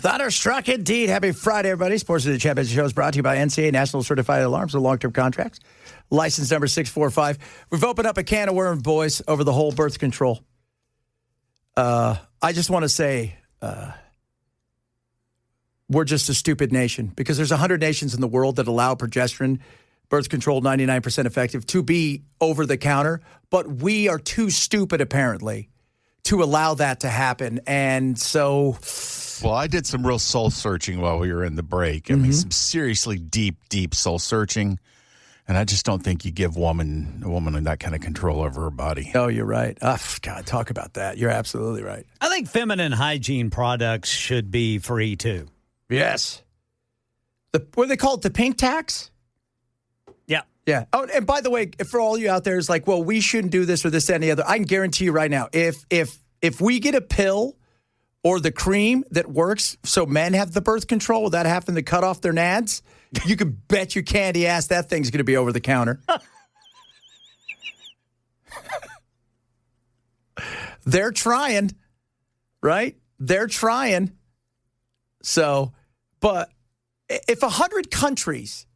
Thunderstruck indeed. Happy Friday, everybody. Sports of the Champions Show is brought to you by NCAA National Certified Alarms with long-term contracts. License number 645. We've opened up a can of worms, boys, over the whole birth control. I just want to say we're just a stupid nation because there's 100 nations in the world that allow progesterone, birth control, 99% effective, to be over the counter. But we are too stupid, apparently, to allow that to happen. And so... Well, I did some real soul searching while we were in the break. I mean, some seriously deep soul searching. And I just don't think you give a woman that kind of control over her body. Oh, you're right. Oh, God, talk about that. You're absolutely right. I think feminine hygiene products should be free, too. Yes. What do they call it? The pink tax? Yeah. Yeah. Oh, and by the way, for all you out there, it's like, well, we shouldn't do this or this, that, and the other. I can guarantee you right now, if we get a pill or the cream that works so men have the birth control without having to cut off their nads, you can bet your candy ass that thing's going to be over the counter. They're trying, right? They're trying. So, but if 100 countries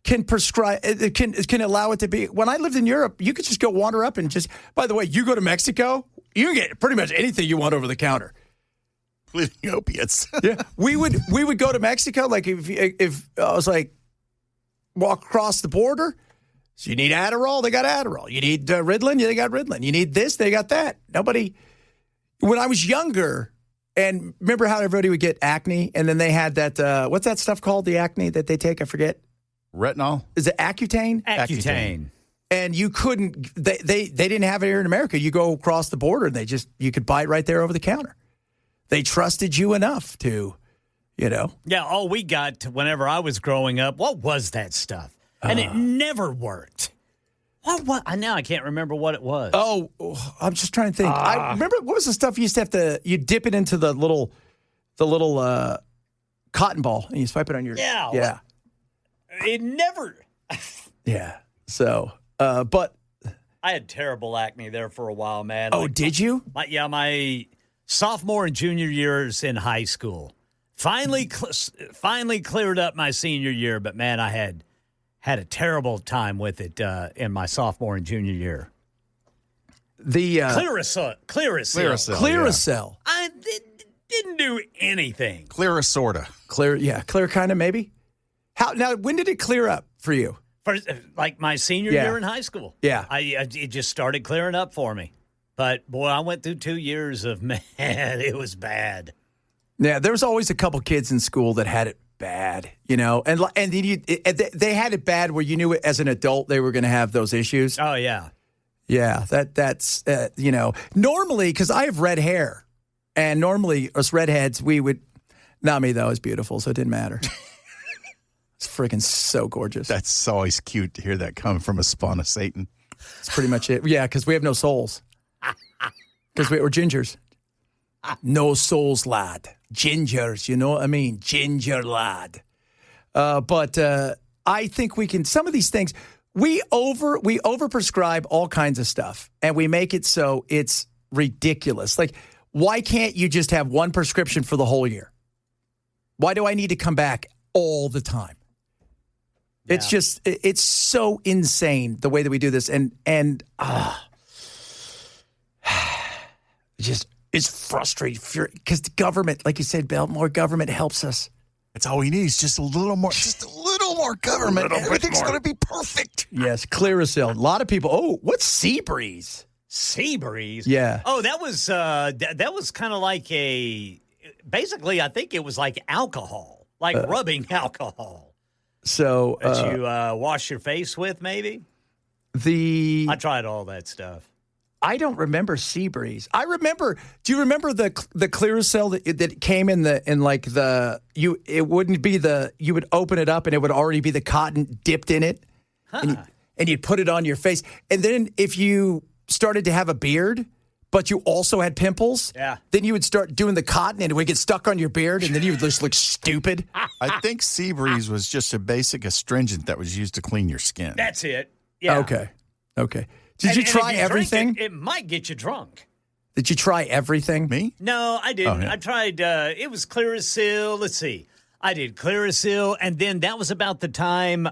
can prescribe, can allow it to be. When I lived in Europe, you could just go wander up and just, by the way, you go to Mexico, you get pretty much anything you want over the counter. Including opiates. Yeah. We would go to Mexico, like if I was like, walk across the border. So you need Adderall, they got Adderall. You need Ritalin, they got Ritalin. You need this, they got that. Nobody, when I was younger, and remember how everybody would get acne, and then they had that, what's that stuff called, the acne that they take? I forget. Retinol? Is it Accutane? Accutane. And you couldn't, they didn't have it here in America. You go across the border and you could buy it right there over the counter. They trusted you enough to, Yeah, all we got whenever I was growing up, what was that stuff? And it never worked. What? Now I can't remember what it was. Oh, I'm just trying to think. I remember, what was the stuff you used to have to, you dip it into the little cotton ball and you swipe it on your. Yeah. Yeah. It never. Yeah. So, but. I had terrible acne there for a while, man. Oh, did you? My sophomore and junior years in high school. Finally cleared up my senior year, but man, I had a terrible time with it in my sophomore and junior year. The Clearasil. Clearasil. I didn't do anything. Clearasorta. Clear kind of maybe. When did it clear up for you? Like my senior year in high school. Yeah. It just started clearing up for me. But, boy, I went through 2 years of, man, it was bad. Yeah, there was always a couple kids in school that had it bad, and they had it bad where you knew as an adult they were going to have those issues. Oh, yeah. Yeah, that's, normally, because I have red hair, and normally us redheads, we would, not me though, it's beautiful, so it didn't matter. It's freaking so gorgeous. That's always cute to hear that come from a spawn of Satan. That's pretty much it. Yeah, because we have no souls. Because we're gingers. No souls, lad. Gingers, you know what I mean? Ginger lad. But I think we can, some of these things, we overprescribe all kinds of stuff, and we make it so it's ridiculous. Like, why can't you just have one prescription for the whole year? Why do I need to come back all the time? Yeah. It's just, it's so insane the way that we do this. And it's frustrating because the government, like you said, Bill, more government helps us. That's all we need is just a little more government. Everything's going to be perfect. Yes, Clearasil. A lot of people, what's Sea Breeze? Sea Breeze? Yeah. Oh, that was kind of like basically, I think it was like alcohol, like rubbing alcohol. So that you wash your face with, maybe? I tried all that stuff. I don't remember Sea Breeze. I remember. Do you remember the Clearasil that came it wouldn't be you would open it up and it would already be the cotton dipped in it, and you'd put it on your face. And then if you started to have a beard, but you also had pimples, then you would start doing the cotton and it would get stuck on your beard, and then you would just look stupid. I think Sea Breeze was just a basic astringent that was used to clean your skin. That's it. Yeah. Okay. Did you try everything? It might get you drunk. Did you try everything? Me? No, I didn't. Oh, yeah. I tried, it was Clearasil. Let's see. I did Clearasil, and then that was about the time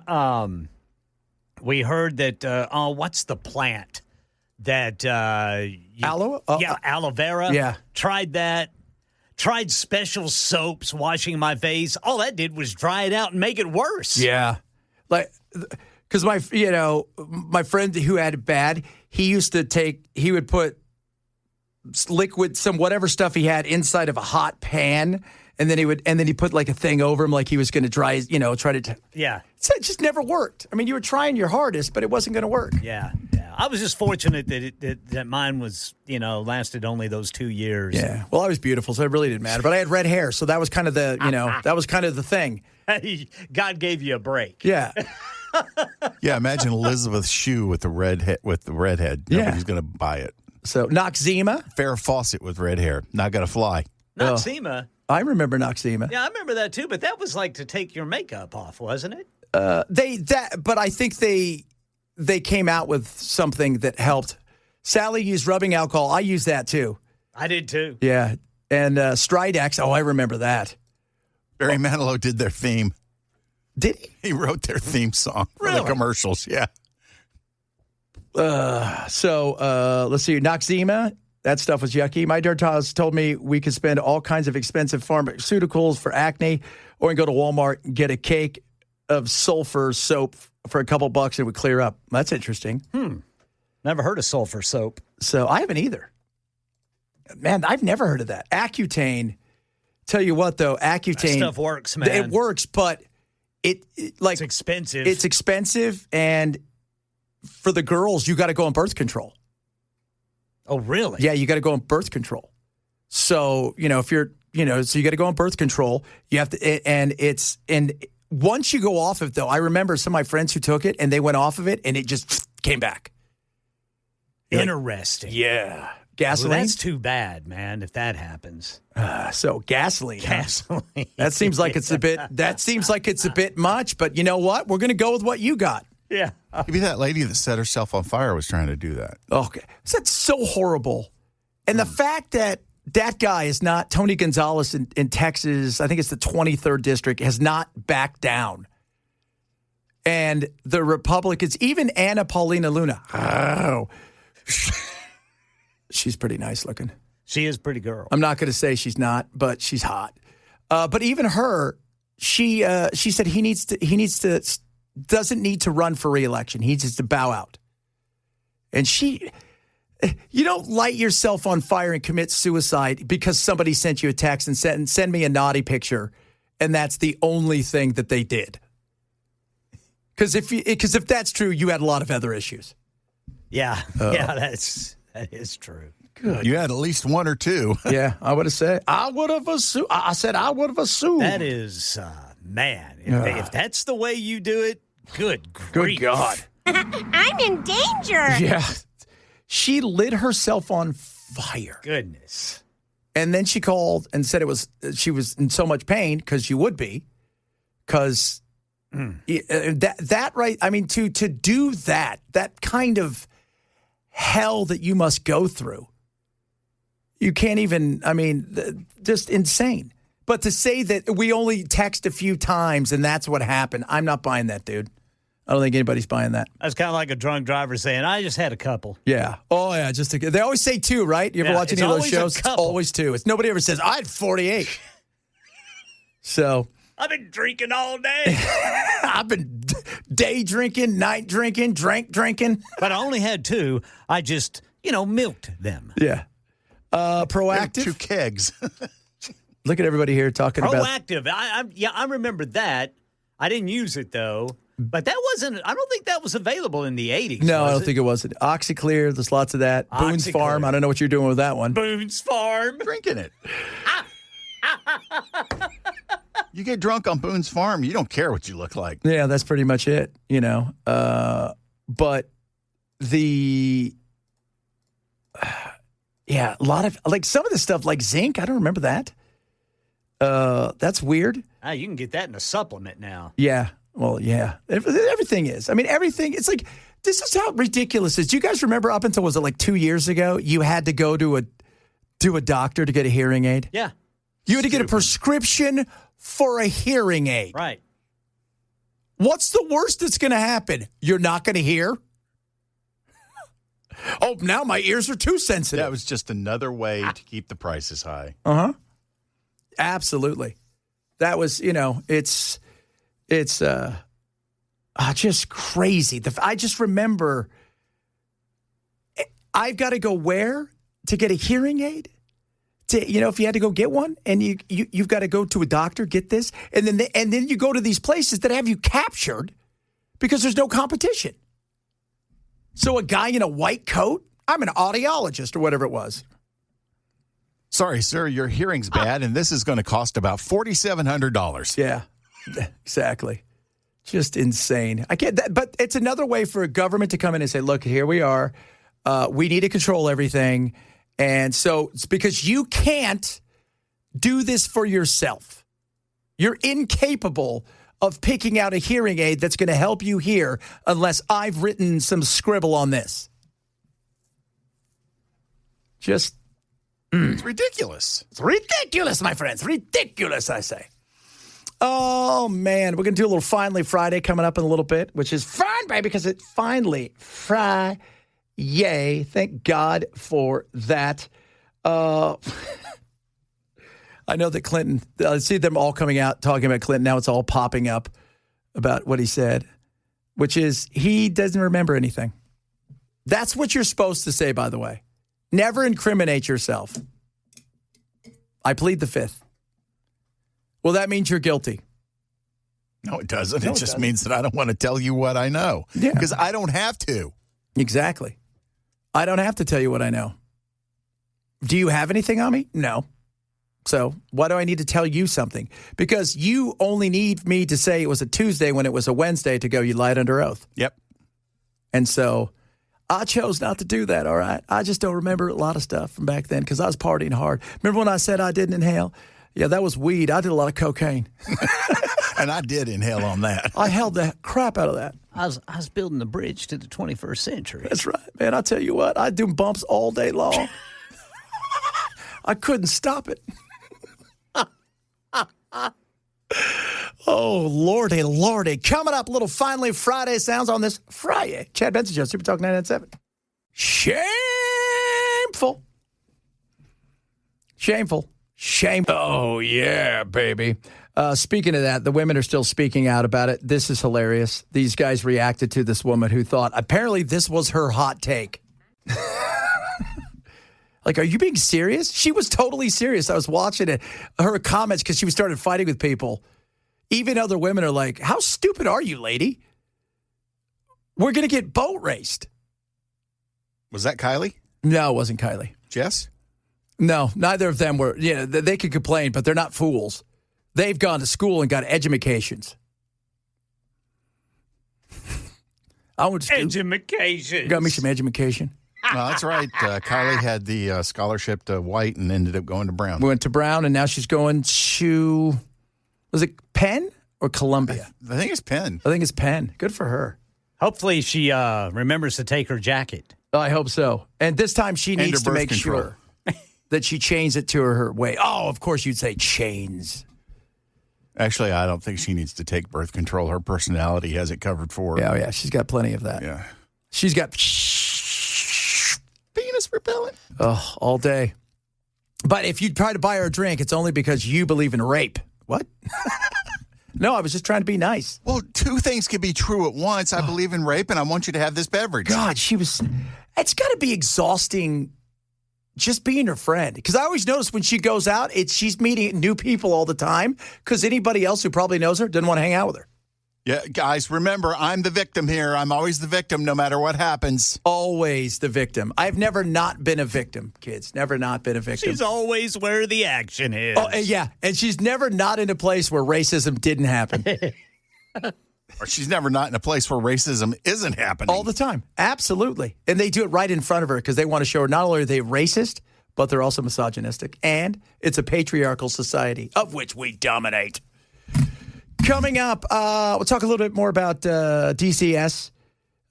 we heard that, what's the plant? That Aloe? Aloe vera. Yeah. Tried that. Tried special soaps washing my face. All that did was dry it out and make it worse. Yeah. Like, because my friend who had it bad, he would put liquid, some whatever stuff he had inside of a hot pan, and then he put like a thing over him like he was going to try to. Yeah. So it just never worked. I mean, you were trying your hardest, but it wasn't going to work. Yeah. I was just fortunate that mine was, lasted only those 2 years. Yeah. Well, I was beautiful, so it really didn't matter. But I had red hair, so that was kind of the thing. God gave you a break. Yeah. Yeah, imagine Elizabeth Shue with the redhead. Nobody's going to buy it. So Noxzema. Farrah Fawcett with red hair. Not going to fly. Noxzema. I remember Noxzema. Yeah, I remember that too, but that was like to take your makeup off, wasn't it? But I think they came out with something that helped. Sally used rubbing alcohol. I used that too. I did too. Yeah. And Stridex. Oh, I remember that. Barry Manilow did their theme. Did he? He wrote their theme song for Really? the commercials. Yeah. So let's see. Noxzema. That stuff was yucky. My dermatologist told me we could spend all kinds of expensive pharmaceuticals for acne, or we can go to Walmart and get a cake of sulfur soap for a couple bucks and it would clear up. That's interesting. Never heard of sulfur soap. So I haven't either. Man, I've never heard of that. Accutane. Tell you what, though, Accutane. That stuff works, man. It works, but it's expensive. It's expensive, and for the girls, you got to go on birth control. Oh, really? Yeah, you got to go on birth control. So, if you're, so you got to go on birth control. You have to, and once you go off of it, though, I remember some of my friends who took it and they went off of it and it just came back. Interesting. Yeah. Gasoline? Well, that's too bad, man, if that happens. So gasoline. Gasoline. That seems like it's a bit much, but you know what? We're going to go with what you got. Yeah. Maybe that lady that set herself on fire was trying to do that. Okay. That's so horrible. And the fact that guy is not, Tony Gonzalez in Texas, I think it's the 23rd district, has not backed down. And the Republicans, even Anna Paulina Luna, she's pretty nice looking. She is a pretty girl. I'm not going to say she's not, but she's hot. But even her, she said he doesn't need to run for re-election. He needs to bow out. And you don't light yourself on fire and commit suicide because somebody sent you a text and send me a naughty picture, and that's the only thing that they did. Because if that's true, you had a lot of other issues. Yeah, that is true. Good. You had at least one or two. Yeah, I would have said. I would have assumed. I said I would have assumed. That is, man. If that's the way you do it, good grief. Good God. I'm in danger. Yeah. She lit herself on fire. Goodness. And then she called and said she was in so much pain, because you would be, because that right. I mean, to do that kind of hell that you must go through, you can't even. I mean, just insane. But to say that we only text a few times and that's what happened, I'm not buying that, dude. I don't think anybody's buying that. That's kind of like a drunk driver saying, I just had a couple. Yeah. Oh, yeah. They always say two, right? You ever watch any of those shows? It's always two. Nobody ever says, I had 48. So. I've been drinking all day. I've been day drinking, night drinking, drinking. But I only had two. I just, milked them. Yeah. Proactive. 2 kegs. Look at everybody here talking about. Proactive. I remember that. I didn't use it, though. But that wasn't, I don't think that was available in the 80s. No, I don't think it was. Oxyclear, there's lots of that. Boone's Farm, I don't know what you're doing with that one. Boone's Farm. Drinking it. You get drunk on Boone's Farm, you don't care what you look like. Yeah, that's pretty much it, But a lot of, like some of the stuff like zinc, I don't remember that. That's weird. You can get that in a supplement now. Yeah. Well, yeah. Everything is. I mean, everything. It's like, this is how ridiculous it is. Do you guys remember up until, was it like 2 years ago, you had to go to to a doctor to get a hearing aid? Yeah. You had to get a prescription for a hearing aid. Right. What's the worst that's going to happen? You're not going to hear? Oh, now my ears are too sensitive. That was just another way to keep the prices high. Uh-huh. Absolutely. That was, it's just crazy. I just remember, I've got to go where to get a hearing aid? If you had to go get one, and you've got to go to a doctor, get this, and then you go to these places that have you captured because there's no competition. So a guy in a white coat, I'm an audiologist or whatever it was. Sorry, sir, your hearing's bad, and this is going to cost about $4,700. Yeah, exactly. Just insane. I can't. But it's another way for a government to come in and say, "Look, here we are. We need to control everything." And so it's because you can't do this for yourself. You're incapable of picking out a hearing aid that's going to help you hear unless I've written some scribble on this. Just. It's ridiculous. It's ridiculous, my friends. Ridiculous, I say. Oh, man. We're going to do a little Finally Friday coming up in a little bit, which is fine, baby, because it's finally Friday. Yay. Thank God for that. I know that Clinton, I see them all coming out talking about Clinton. Now it's all popping up about what he said, which is he doesn't remember anything. That's what you're supposed to say, by the way. Never incriminate yourself. I plead the fifth. Well, that means you're guilty. No, it doesn't. It just means that I don't want to tell you what I know. Yeah. Because I don't have to. Exactly. I don't have to tell you what I know. Do you have anything on me? No. So why do I need to tell you something? Because you only need me to say it was a Tuesday when it was a Wednesday to go, you lied under oath. Yep. And so I chose not to do that, all right? I just don't remember a lot of stuff from back then because I was partying hard. Remember when I said I didn't inhale? Yeah, that was weed. I did a lot of cocaine. And I did inhale on that. I held the crap out of that. I was building the bridge to the 21st century. That's right, man. I tell you what, I do bumps all day long. I couldn't stop it. Oh, Lordy, Lordy. Coming up, little Finally Friday sounds on this Friday. Chad Benson Show, Super Talk 997. Shameful. Shameful. Shame. Oh, yeah, baby. Speaking of that, the women are still speaking out about it. This is hilarious. These guys reacted to this woman who thought apparently this was her hot take. Like, are you being serious? She was totally serious. I was watching it. Her comments, because she started fighting with people. Even other women are like, how stupid are you, lady? We're going to get boat raced. Was that Kylie? No, it wasn't Kylie. Jess? No, neither of them were. Yeah, they could complain, but they're not fools. They've gone to school and got edumacations. I went to school. Edumacations. Got me some edumacation. No, that's right. Kylie had the scholarship to White and ended up going to Brown. We went to Brown, and now she's going to, was it Penn or Columbia? I think it's Penn. I think it's Penn. Good for her. Hopefully she remembers to take her jacket. I hope so. And this time she And needs her to birth make control. sure that she changed it to her way. Oh, of course you'd say chains. Actually, I don't think she needs to take birth control. Her personality has it covered for her. Yeah, yeah, she's got plenty of that. Yeah. She's got Penis repellent. oh, all day. But if you try to buy her a drink, it's only because you believe in rape. What? No, I was just trying to be nice. Well, two things can be true at once. I believe in rape, and I want you to have this beverage. God, it's got to be exhausting just being her friend. Because I always notice when she goes out, she's meeting new people all the time because anybody else who probably knows her doesn't want to hang out with her. Yeah, guys, remember, I'm the victim here. I'm always the victim no matter what happens. Always the victim. I've never not been a victim, kids. Never not been a victim. She's always where the action is. Oh, yeah. And she's never not in a place where racism didn't happen. Or she's never not in a place where racism isn't happening. All the time. Absolutely. And they do it right in front of her because they want to show her not only are they racist, but they're also misogynistic. And it's a patriarchal society of which we dominate. Coming up, we'll talk a little bit more about DCS.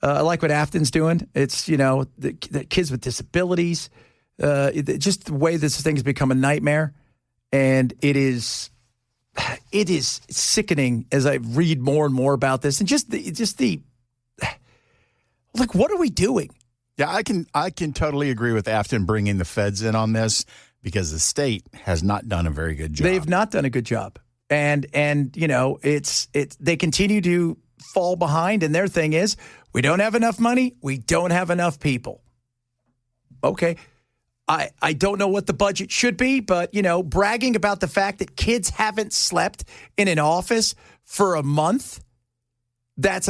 I like what Afton's doing. It's, the kids with disabilities. Just the way this thing has become a nightmare, and it is sickening as I read more and more about this, and just the like, what are we doing? Yeah, I can totally agree with Afton bringing the feds in on this because the state has not done a very good job. They've not done a good job, and they continue to fall behind, and their thing is we don't have enough money, we don't have enough people. Okay. I don't know what the budget should be, but, bragging about the fact that kids haven't slept in an office for a month, that's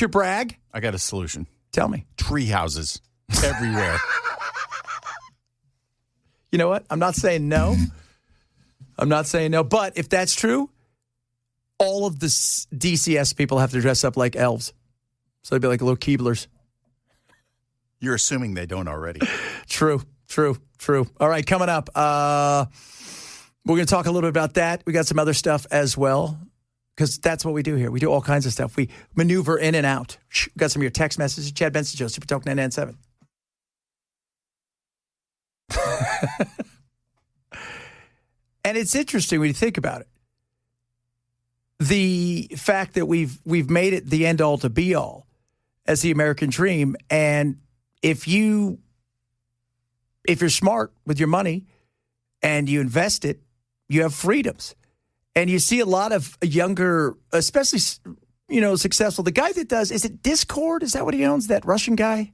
your brag? I got a solution. Tell me. Tree houses everywhere. You know what? I'm not saying no. But if that's true, all of the DCS people have to dress up like elves. So they'd be like little Keeblers. You're assuming they don't already. True. All right, coming up, we're going to talk a little bit about that. We got some other stuff as well, because that's what we do here. We do all kinds of stuff. We maneuver in and out. We got some of your text messages. Chad Benson Show, Super Talk 997. And it's interesting when you think about it. The fact that we've made it the end all to be all as the American dream, and if you're smart with your money and you invest it, you have freedoms. And you see a lot of younger, especially, successful. The guy that does, is it Discord? Is that what he owns? That Russian guy?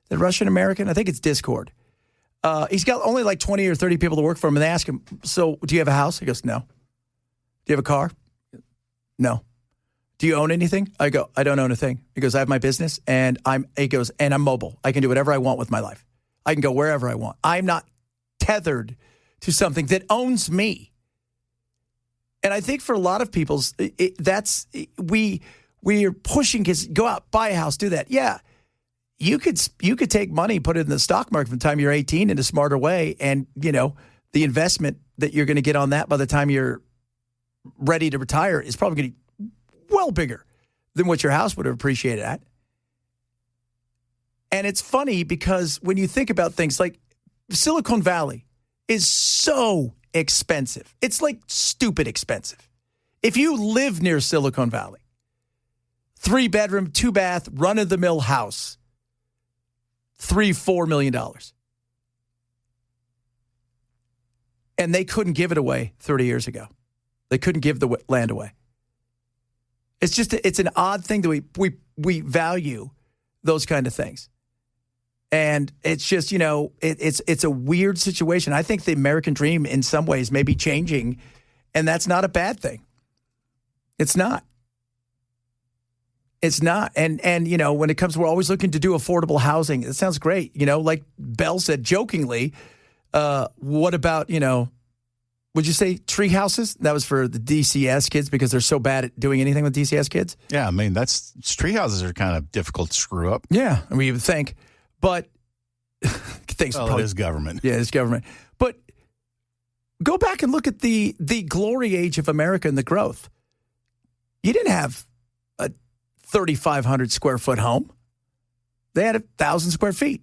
That Russian American? I think it's Discord. He's got only like 20 or 30 people to work for him. And they ask him, so do you have a house? He goes, no. Do you have a car? No. Do you own anything? I go, I don't own a thing. He goes, I have my business and I'm mobile. I can do whatever I want with my life. I can go wherever I want. I'm not tethered to something that owns me. And I think for a lot of people, we are pushing kids, go out, buy a house, do that. Yeah, you could take money, put it in the stock market from the time you're 18 in a smarter way, and the investment that you're going to get on that by the time you're ready to retire is probably going to be well bigger than what your house would have appreciated at. And it's funny because when you think about things like Silicon Valley is so expensive. It's like stupid expensive. If you live near Silicon Valley, 3-bedroom, 2-bath, run-of-the-mill house, $3-4 million. And they couldn't give it away 30 years ago. They couldn't give the land away. It's an odd thing that we value those kind of things. And it's just, it's a weird situation. I think the American dream in some ways may be changing, and that's not a bad thing. It's not. It's not. And when it comes, we're always looking to do affordable housing. It sounds great. Like Bell said jokingly, what about, would you say tree houses? That was for the DCS kids because they're so bad at doing anything with DCS kids? Yeah, I mean, tree houses are kind of difficult to screw up. Yeah, I mean, you would think. But it is government. Yeah, it's government. But go back and look at the glory age of America and the growth. You didn't have a 3,500 square foot home. They had 1,000 square feet,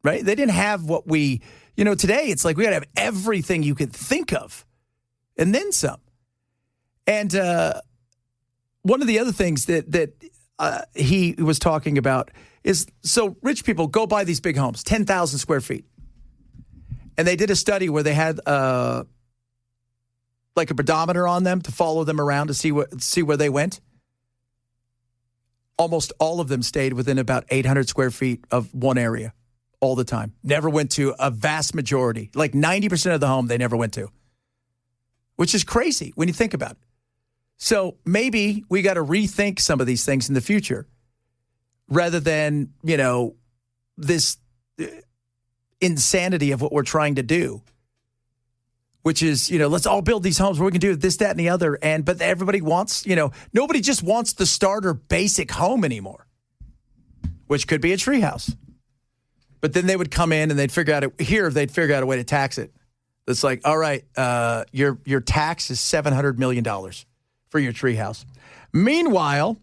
right? They didn't have what today it's like we got to have everything you could think of and then some. And one of the other things that he was talking about is, so rich people go buy these big homes, 10,000 square feet. And they did a study where they had like a pedometer on them to follow them around to see where they went. Almost all of them stayed within about 800 square feet of one area all the time. Never went to a vast majority, like 90% of the home they never went to, which is crazy when you think about it. So maybe we got to rethink some of these things in the future rather than, this insanity of what we're trying to do, which is, let's all build these homes where we can do this, that, and the other. But everybody wants, nobody just wants the starter basic home anymore, which could be a treehouse. But then they would come in and they'd figure out a way to tax it. It's like, all right, your tax is $700 million for your treehouse. Meanwhile,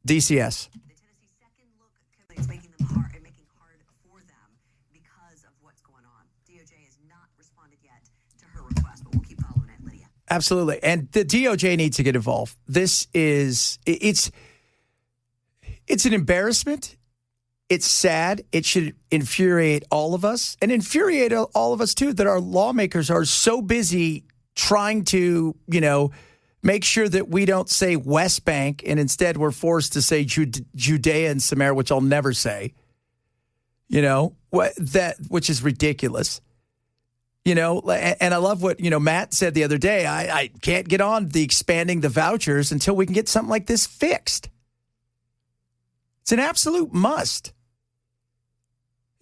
DCS. The Tennessee's second look is making hard for them. DOJ has not responded yet to her request, but we'll keep following it, Lydia. Absolutely. And the DOJ needs to get involved. It's an embarrassment. It's sad. It should infuriate all of us and infuriate all of us, too, that our lawmakers are so busy trying to, make sure that we don't say West Bank and instead we're forced to say Judea and Samaria, which I'll never say, which is ridiculous. And I love what, Matt said the other day. I can't get on the expanding the vouchers until we can get something like this fixed. It's an absolute must.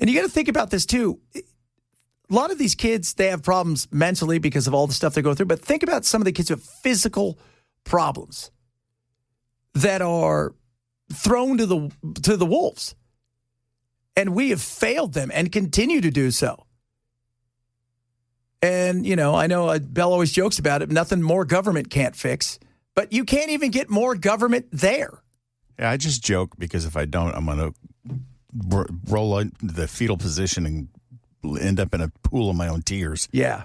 And you got to think about this, too. A lot of these kids, they have problems mentally because of all the stuff they go through. But think about some of the kids who have physical problems that are thrown to the wolves. And we have failed them and continue to do so. And, I know Bell always jokes about it. Nothing more government can't fix. But you can't even get more government there. Yeah, I just joke because if I don't, I'm going to roll into the fetal position and end up in a pool of my own tears. Yeah,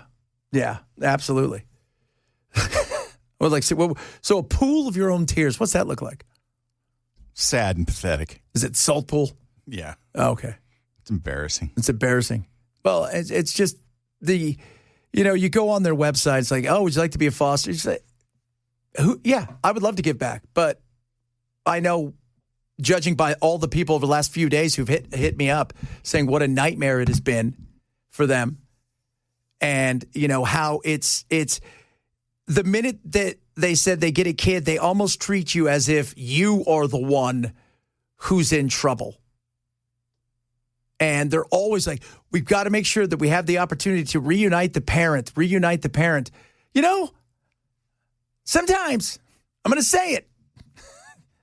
absolutely. So a pool of your own tears, what's that look like? Sad and pathetic. Is it salt pool? Yeah. Oh, okay. It's embarrassing. Well, it's just you go on their website, it's like, oh, would you like to be a foster? You say, yeah, I would love to give back. But I know, judging by all the people over the last few days who've hit me up saying what a nightmare it has been for them. And, how it's the minute that they said they get a kid, they almost treat you as if you are the one who's in trouble. And they're always like, we've got to make sure that we have the opportunity to reunite the parent. Sometimes, I'm going to say it,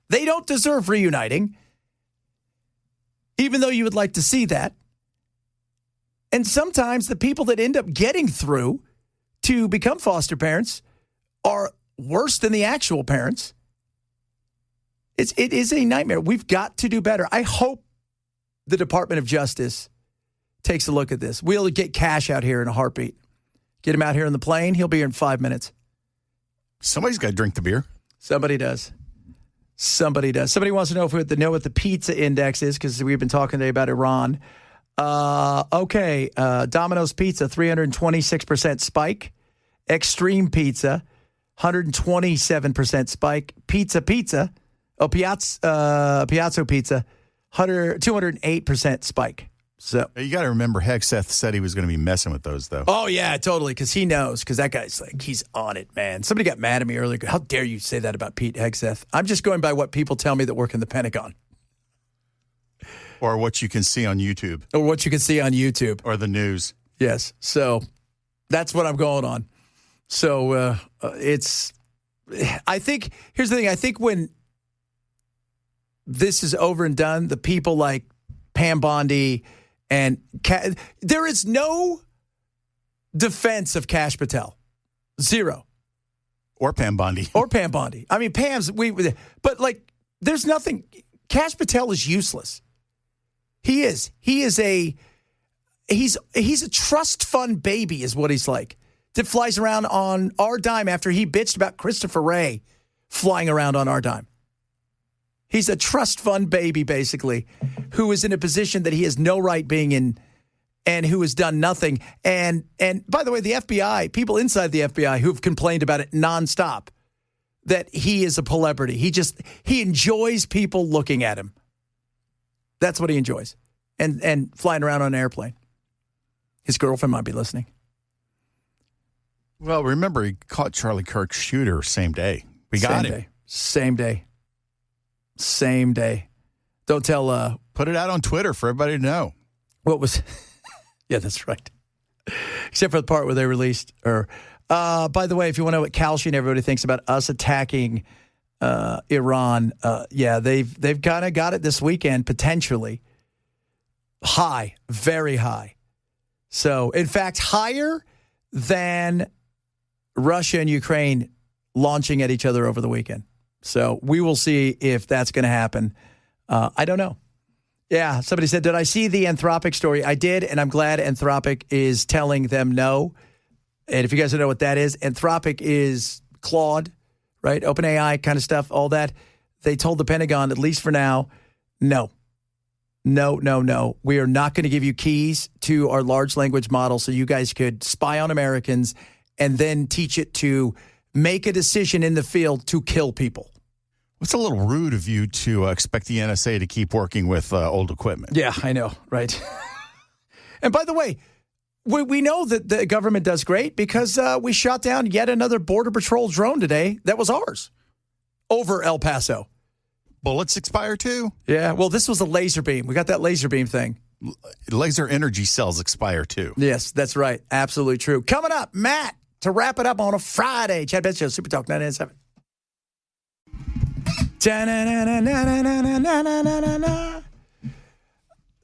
they don't deserve reuniting, even though you would like to see that. And sometimes the people that end up getting through to become foster parents are worse than the actual parents. It is a nightmare. We've got to do better. I hope the Department of Justice takes a look at this. We'll get Cash out here in a heartbeat. Get him out here in the plane. He'll be here in 5 minutes. Somebody's got to drink the beer. Somebody does. Somebody wants to know if we have to know what the pizza index is because we've been talking today about Iran. Okay. Domino's Pizza, 326% spike. Extreme Pizza, 127% spike. Pizza. Oh, Piazza Pizza, 208% spike. So You got to remember, Hexeth said he was going to be messing with those, though. Oh, yeah, totally, because he knows, because that guy's like, he's on it, man. Somebody got mad at me earlier. How dare you say that about Pete Hexeth? I'm just going by what people tell me that work in the Pentagon. Or what you can see on YouTube. Or the news. Yes, so that's what I'm going on. So I think, here's the thing, I think when this is over and done, the people like Pam Bondi and there is no defense of Kash Patel. Zero. Or Pam Bondi. I mean, but like, there's nothing. Kash Patel is useless. He is. He's a trust fund baby is what he's like. That flies around on our dime after he bitched about Christopher Wray flying around on our dime. He's a trust fund baby, basically, who is in a position that he has no right being in and who has done nothing. And by the way, the FBI, people inside the FBI who've complained about it nonstop, that he is a celebrity. He enjoys people looking at him. That's what he enjoys. And flying around on an airplane. His girlfriend might be listening. Well, remember, he caught Charlie Kirk's shooter same day. We got him. Same day. Don't tell. Put it out on Twitter for everybody to know. What was? Yeah, that's right. Except for the part where they released her. By the way, if you want to know what Kalshi and everybody thinks about us attacking Iran, they've kind of got it this weekend, potentially. High, very high. So, in fact, higher than Russia and Ukraine launching at each other over the weekend. So we will see if that's going to happen. I don't know. Yeah, somebody said, did I see the Anthropic story? I did, and I'm glad Anthropic is telling them no. And if you guys don't know what that is, Anthropic is Claude, right? OpenAI kind of stuff, all that. They told the Pentagon, at least for now, no. No. We are not going to give you keys to our large language model so you guys could spy on Americans and then teach it to make a decision in the field to kill people. It's a little rude of you to expect the NSA to keep working with old equipment. Yeah, I know, right? And by the way, we know that the government does great because we shot down yet another Border Patrol drone today that was ours over El Paso. Bullets expire too? Yeah, well, this was a laser beam. We got that laser beam thing. Laser energy cells expire too. Yes, that's right. Absolutely true. Coming up, Matt, to wrap it up on a Friday. Chad Benson Show, Super Talk 997.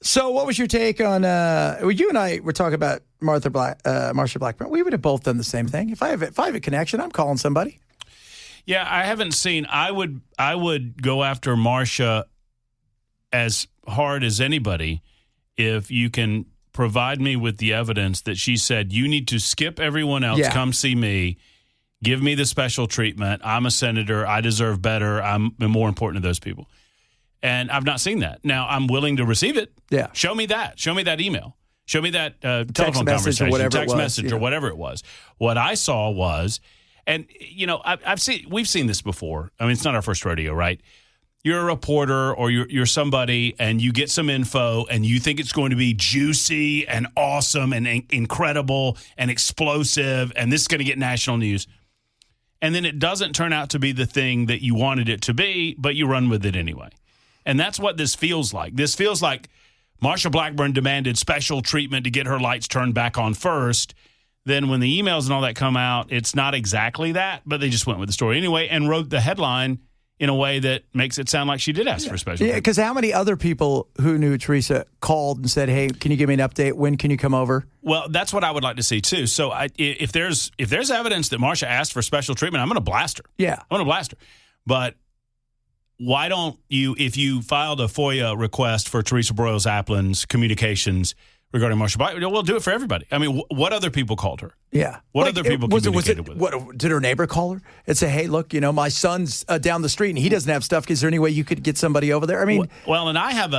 So what was your take on, you and I were talking about Marsha Blackburn. We would have both done the same thing. If I have a connection, I'm calling somebody. Yeah, I haven't seen. I would go after Marsha as hard as anybody if you can provide me with the evidence that she said, you need to skip everyone else, come see me, give me the special treatment. I'm a senator. I deserve better. I'm more important to those people. And I've not seen that. Now, I'm willing to receive it. Yeah. Show me that. Show me that email. Show me that telephone conversation, text message, or whatever it was. What I saw was, and we've seen this before. I mean, it's not our first rodeo, right? You're a reporter or you're somebody and you get some info and you think it's going to be juicy and awesome and incredible and explosive and this is going to get national news. And then it doesn't turn out to be the thing that you wanted it to be, but you run with it anyway. And that's what this feels like. This feels like Marsha Blackburn demanded special treatment to get her lights turned back on first. Then when the emails and all that come out, it's not exactly that, but they just went with the story anyway and wrote the headline in a way that makes it sound like she did ask for a special treatment. Yeah, because how many other people who knew Teresa called and said, hey, can you give me an update? When can you come over? Well, that's what I would like to see, too. So if there's evidence that Marsha asked for special treatment, I'm going to blast her. Yeah. I'm going to blast her. But why don't you, if you filed a FOIA request for Teresa Broyles-Applin's communications regarding Marsha Blackburn, we'll do it for everybody. I mean, what other people called her? Yeah. What other people communicated with her? Did her neighbor call her and say, hey, look, my son's down the street and he doesn't have stuff. Is there any way you could get somebody over there? I mean. Well, and I have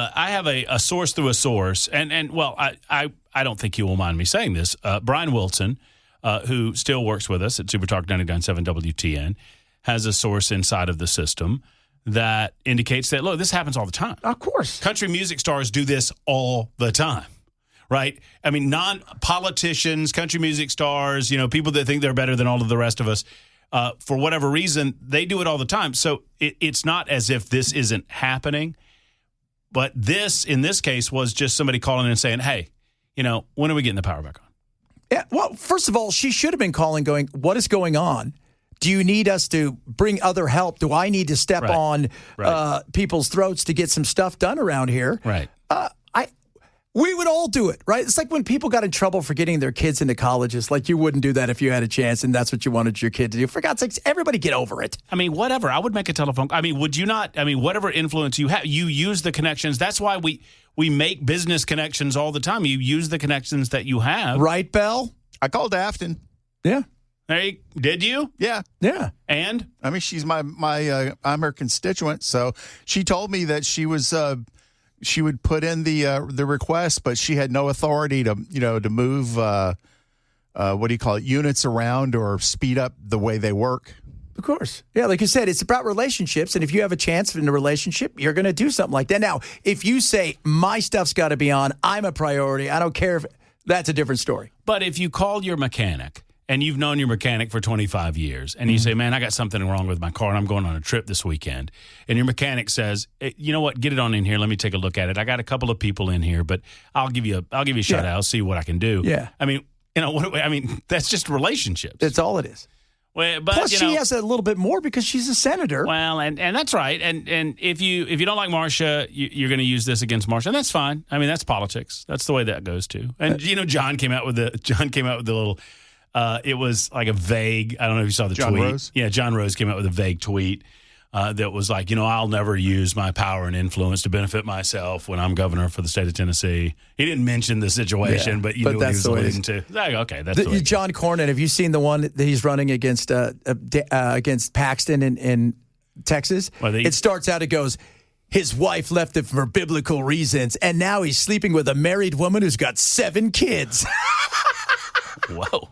a source through a source. And I don't think you will mind me saying this. Brian Wilson, who still works with us at Super Talk 99.7 WTN, has a source inside of the system that indicates that, look, this happens all the time. Of course. Country music stars do this all the time. Right? I mean, non-politicians, country music stars, people that think they're better than all of the rest of us, for whatever reason, they do it all the time. So it's not as if this isn't happening. But this, in this case, was just somebody calling in and saying, hey, when are we getting the power back on? Yeah. Well, first of all, she should have been calling going, what is going on? Do you need us to bring other help? Do I need to step on people's throats to get some stuff done around here? Right. We would all do it, right? It's like when people got in trouble for getting their kids into colleges. Like, you wouldn't do that if you had a chance, and that's what you wanted your kid to do. For God's sakes, everybody get over it. I mean, whatever. I would make a telephone. I mean, would you not? I mean, whatever influence you have, you use the connections. That's why we make business connections all the time. You use the connections that you have. Right, Bell? I called Afton. Yeah. Hey, did you? Yeah. Yeah. And? I mean, she's I'm her constituent, so she told me that she was she would put in the request, but she had no authority to move units around or speed up the way they work. Of course. Yeah, like you said, it's about relationships, and if you have a chance in a relationship, you're going to do something like that. Now, if you say, my stuff's got to be on, I'm a priority, I don't care if that's a different story. But if you call your mechanic, and you've known your mechanic for 25 years, and you say, man, I got something wrong with my car, and I'm going on a trip this weekend, and your mechanic says, hey, you know what, get it on in here, let me take a look at it. I got a couple of people in here, but I'll give you a shot. I'll see what I can do. Yeah. I mean, that's just relationships. That's all it is. Well, but, plus, she has a little bit more because she's a senator. Well, and that's right. And if you don't like Marsha, you're going to use this against Marsha, and that's fine. I mean, that's politics. That's the way that goes too. And John came out with the little. It was like a vague. I don't know if you saw the tweet. Rose? Yeah, John Rose came out with a vague tweet that was like, I'll never use my power and influence to benefit myself when I'm governor for the state of Tennessee. He didn't mention the situation, but you knew what he was alluding to. Like, okay, that's the way John Cornyn. Have you seen the one that he's running against Paxton in Texas? Well, it starts out, it goes, his wife left him for biblical reasons, and now he's sleeping with a married woman who's got 7 kids. Whoa.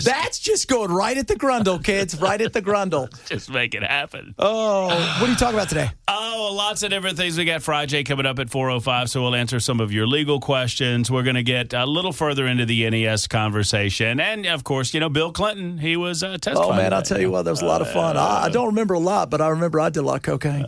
That's just going right at the grundle, kids. Right at the grundle. Just make it happen. Oh, what are you talking about today? Oh, lots of different things. We got Friday coming up at 4:05, so we'll answer some of your legal questions. We're going to get a little further into the NES conversation. And, of course, Bill Clinton, he was testifying. Oh, man, I'll tell you what, that was a lot of fun. I don't remember a lot, but I remember I did a lot of cocaine.